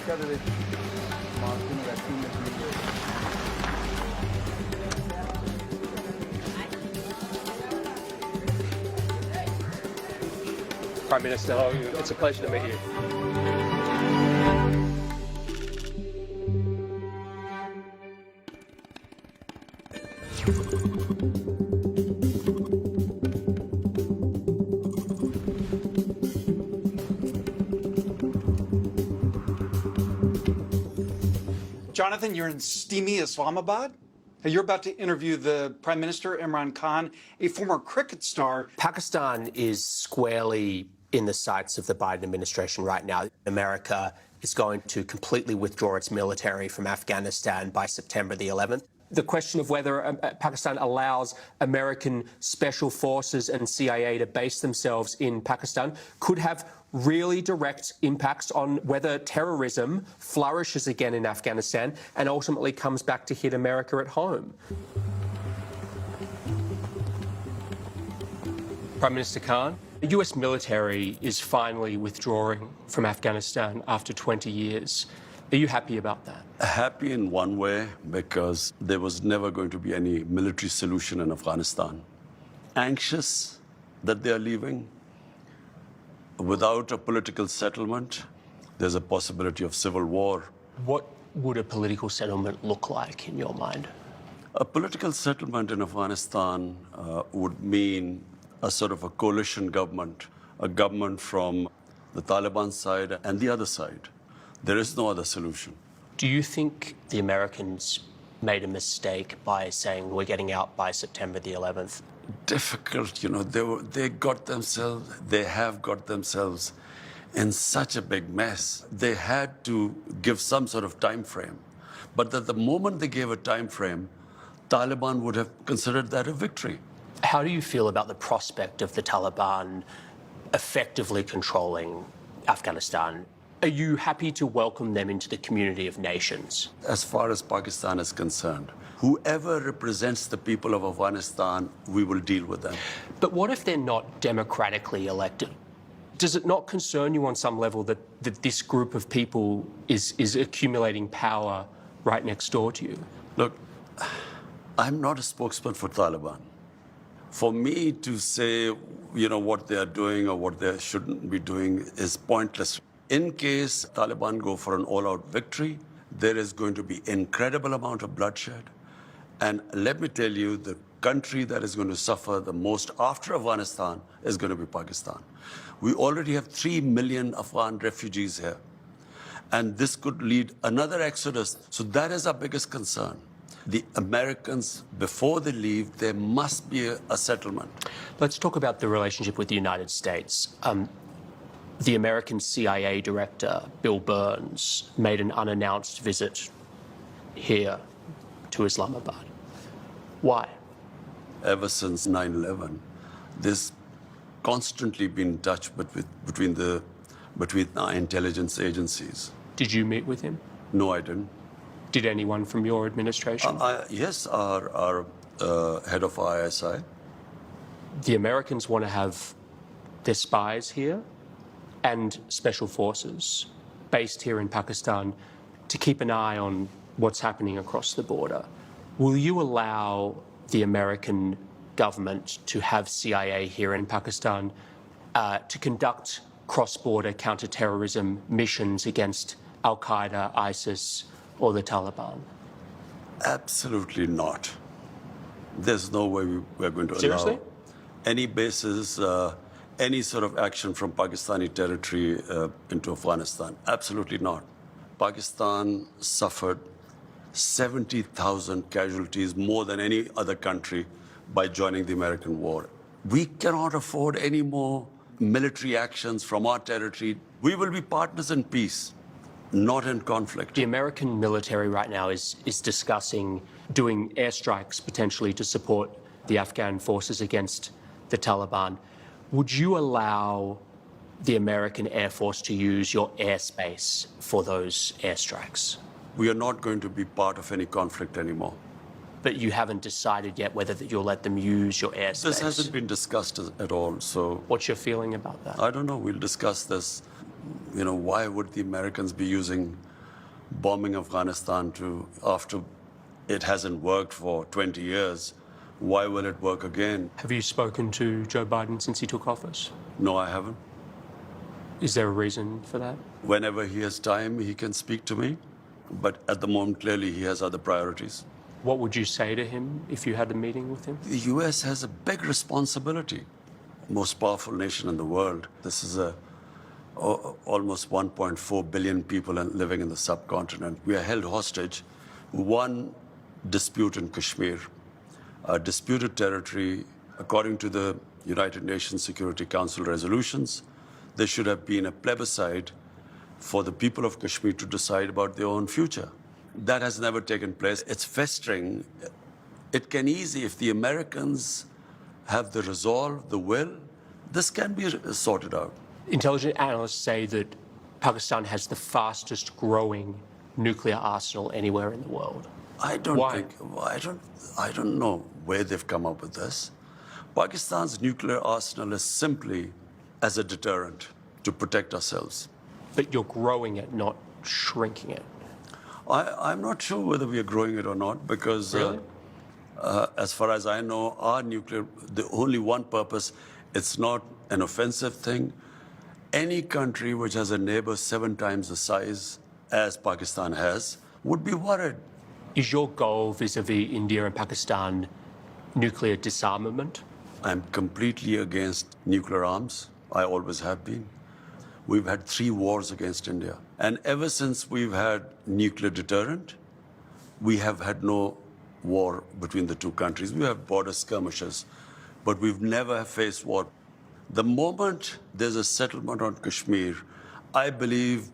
dikkat edin. Maskeni ver, kıymetini ver. Prime Minister, how are you? It's a pleasure to meet you. Jonathan, you're in steamy Islamabad. You're about to interview the Prime Minister, Imran Khan, a former cricket star. Pakistan is squarely in the sights of the Biden administration right now. America is going to completely withdraw its military from Afghanistan by September the 11th. The question of whether Pakistan allows American special forces and CIA to base themselves in Pakistan could have really direct impacts on whether terrorism flourishes again in Afghanistan and ultimately comes back to hit America at home. Prime Minister Khan, the US military is finally withdrawing from Afghanistan after 20 years. Are you happy about that? Happy in one way, because there was never going to be any military solution in Afghanistan. Anxious that they are leaving. Without a political settlement, there's a possibility of civil war. What would a political settlement look like in your mind? A political settlement in Afghanistan would mean a sort of a coalition government, a government from the Taliban side and the other side. There is no other solution. Do you think the Americans made a mistake by saying we're getting out by September the 11th? Difficult, you know, they have got themselves in such a big mess. They had to give some sort of time frame. But at the moment they gave a time frame, Taliban would have considered that a victory. How do you feel about the prospect of the Taliban effectively controlling Afghanistan? Are you happy to welcome them into the community of nations? As far as Pakistan is concerned, whoever represents the people of Afghanistan, we will deal with them. But what if they're not democratically elected? Does it not concern you on some level that this group of people is accumulating power right next door to you? Look, I'm not a spokesman for Taliban. For me to say, you know, what they are doing or what they shouldn't be doing is pointless. In case Taliban go for an all-out victory, there is going to be incredible amount of bloodshed. And let me tell you, the country that is going to suffer the most after Afghanistan is going to be Pakistan. We already have 3 million Afghan refugees here. And this could lead another exodus. So that is our biggest concern. The Americans, before they leave, there must be a settlement. Let's talk about the relationship with the United States. The American CIA director, Bill Burns, made an unannounced visit here to Islamabad. Why? Ever since 9/11, there's constantly been touch between our intelligence agencies. Did you meet with him? No, I didn't. Did anyone from your administration? Yes, our head of ISI. The Americans want to have their spies here and special forces based here in Pakistan to keep an eye on what's happening across the border. Will you allow the American government to have CIA here in Pakistan to conduct cross-border counter-terrorism missions against Al-Qaeda, ISIS, or the Taliban? Absolutely not. There's no way we're going to Seriously? allow any bases, any sort of action from Pakistani territory into Afghanistan. Absolutely not. Pakistan suffered 70,000 casualties, more than any other country, by joining the American war. We cannot afford any more military actions from our territory. We will be partners in peace, not in conflict. The American military right now is discussing doing airstrikes potentially to support the Afghan forces against the Taliban. Would you allow the American Air Force to use your airspace for those airstrikes? We are not going to be part of any conflict anymore. But you haven't decided yet whether you'll let them use your airspace. This hasn't been discussed at all, so... What's your feeling about that? I don't know. We'll discuss this. You know, why would the Americans be using bombing Afghanistan after it hasn't worked for 20 years, why will it work again? Have you spoken to Joe Biden since he took office? No, I haven't. Is there a reason for that? Whenever he has time, he can speak to me. But at the moment, clearly, he has other priorities. What would you say to him if you had a meeting with him? The US has a big responsibility. Most powerful nation in the world. This is almost 1.4 billion people living in the subcontinent. We are held hostage. One dispute in Kashmir, a disputed territory, according to the United Nations Security Council resolutions, there should have been a plebiscite for the people of Kashmir to decide about their own future. That has never taken place. It's festering. It can easily, if the Americans have the resolve, the will, this can be sorted out. Intelligence analysts say that Pakistan has the fastest growing nuclear arsenal anywhere in the world. I don't Why? think, I don't know where they've come up with this. Pakistan's nuclear arsenal is simply as a deterrent to protect ourselves. But you're growing it, not shrinking it. I'm not sure whether we are growing it or not because, Really? as far as I know, our nuclear, the only one purpose, it's not an offensive thing. Any country which has a neighbor 7 times the size as Pakistan has would be worried. Is your goal vis-a-vis India and Pakistan nuclear disarmament? I'm completely against nuclear arms. I always have been. We've had 3 wars against India. And ever since we've had nuclear deterrent, we have had no war between the two countries. We have border skirmishes, but we've never faced war. The moment there's a settlement on Kashmir, I believe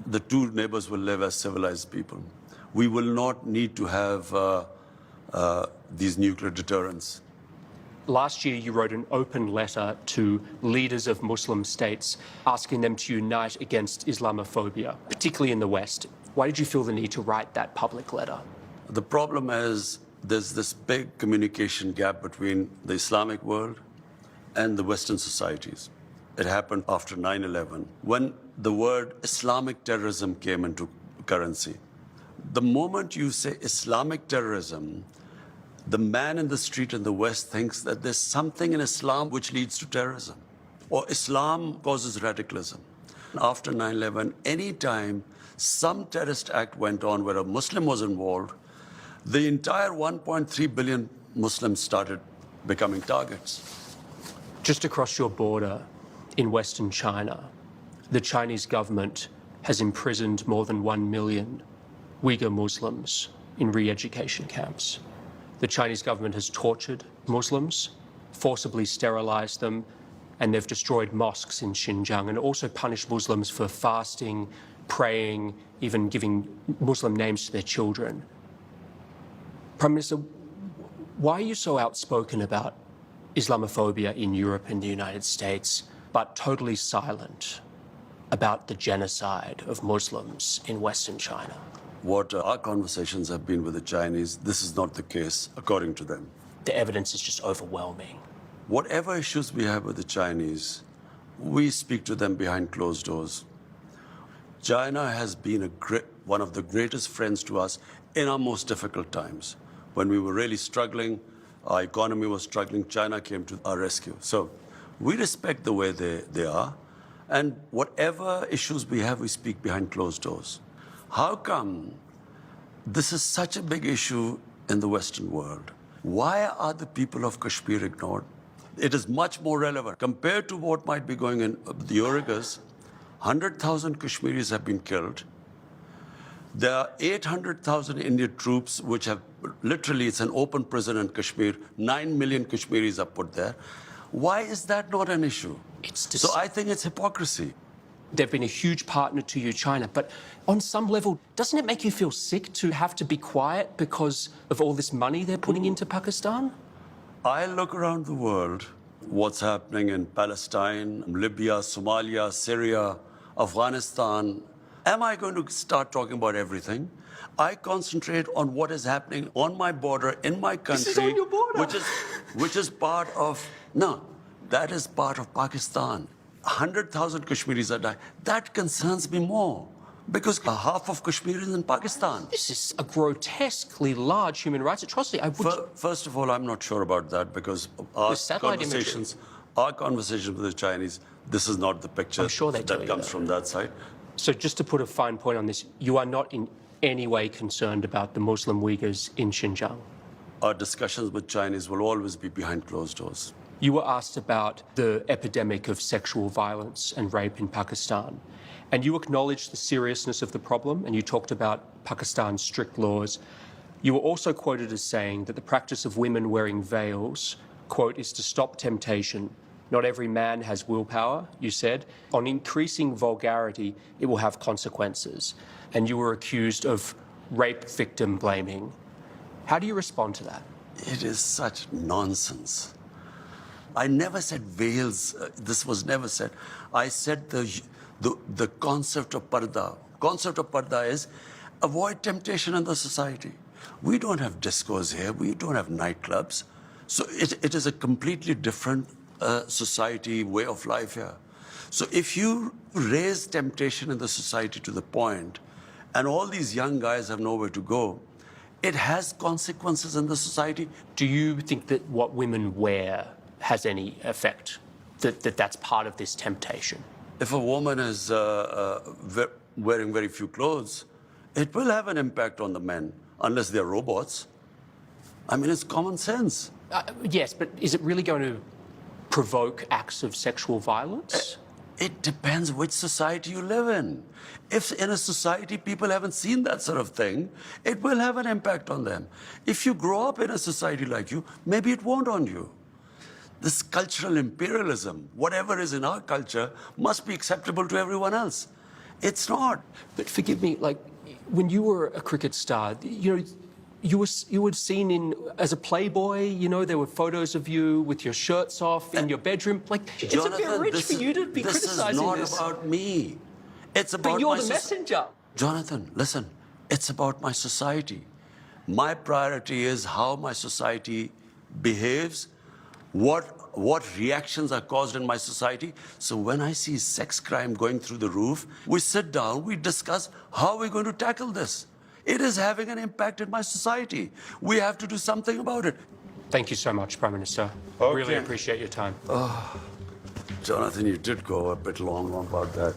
the two neighbors will live as civilized people. We will not need to have these nuclear deterrents. Last year, you wrote an open letter to leaders of Muslim states asking them to unite against Islamophobia, particularly in the West. Why did you feel the need to write that public letter? The problem is there's this big communication gap between the Islamic world and the Western societies. It happened after 9/11, when the word Islamic terrorism came into currency. The moment you say Islamic terrorism, the man in the street in the West thinks that there's something in Islam which leads to terrorism, or Islam causes radicalism. After 9/11, any time some terrorist act went on where a Muslim was involved, the entire 1.3 billion Muslims started becoming targets. Just across your border in Western China, the Chinese government has imprisoned more than 1 million Uyghur Muslims in re-education camps. The Chinese government has tortured Muslims, forcibly sterilized them, and they've destroyed mosques in Xinjiang and also punished Muslims for fasting, praying, even giving Muslim names to their children. Prime Minister, why are you so outspoken about Islamophobia in Europe and the United States, but totally silent about the genocide of Muslims in Western China? What our conversations have been with the Chinese, this is not the case, according to them. The evidence is just overwhelming. Whatever issues we have with the Chinese, we speak to them behind closed doors. China has been one of the greatest friends to us in our most difficult times. When we were really struggling, our economy was struggling, China came to our rescue. So we respect the way they are. And whatever issues we have, we speak behind closed doors. How come this is such a big issue in the Western world? Why are the people of Kashmir ignored? It is much more relevant. Compared to what might be going in the Uyghurs, 100,000 Kashmiris have been killed. There are 800,000 Indian troops which have literally, it's an open prison in Kashmir. 9 million Kashmiris are put there. Why is that not an issue? So I think it's hypocrisy. They've been a huge partner to you, China, but on some level, doesn't it make you feel sick to have to be quiet because of all this money they're putting into Pakistan? I look around the world, what's happening in Palestine, Libya, Somalia, Syria, Afghanistan. Am I going to start talking about everything? I concentrate on what is happening on my border, in my country. This is on your border. Which is part of, no, that is part of Pakistan. 100,000 Kashmiris are dying. That concerns me more. Because half of Kashmir is in Pakistan. This is a grotesquely large human rights atrocity. First of all, I'm not sure about that because our satellite conversations with the Chinese, this is not the picture I'm sure that comes from that side. So just to put a fine point on this, you are not in any way concerned about the Muslim Uyghurs in Xinjiang? Our discussions with Chinese will always be behind closed doors. You were asked about the epidemic of sexual violence and rape in Pakistan, and you acknowledged the seriousness of the problem, and you talked about Pakistan's strict laws. You were also quoted as saying that the practice of women wearing veils, quote, is to stop temptation. Not every man has willpower, you said. On increasing vulgarity, it will have consequences. And you were accused of rape victim blaming. How do you respond to that? It is such nonsense. I never said veils. This was never said. I said the concept of parda. Concept of parda is avoid temptation in the society. We don't have discos here. We don't have nightclubs. So it is a completely different society, way of life here. So if you raise temptation in the society to the point, and all these young guys have nowhere to go, it has consequences in the society. Do you think that what women wear has any effect, that's part of this temptation? If a woman is wearing very few clothes, it will have an impact on the men, unless they're robots. I mean, it's common sense. Yes, but is it really going to provoke acts of sexual violence? It depends which society you live in. If in a society people haven't seen that sort of thing, it will have an impact on them. If you grow up in a society like you, maybe it won't on you. This cultural imperialism, whatever is in our culture, must be acceptable to everyone else. It's not. But forgive me, like, when you were a cricket star, you were seen as a playboy, there were photos of you with your shirts off in your bedroom. Like, Jonathan, it's a bit rich for you to be criticizing this. This is not about me. It's about but you're the messenger. Jonathan, listen, it's about my society. My priority is how my society behaves, what reactions are caused in my society. So when I see sex crime going through the roof, we sit down, we discuss how we're going to tackle this. It is having an impact in my society. We have to do something about it. Thank you so much, Prime Minister. Okay. Really appreciate your time. Jonathan, you did go a bit long about that.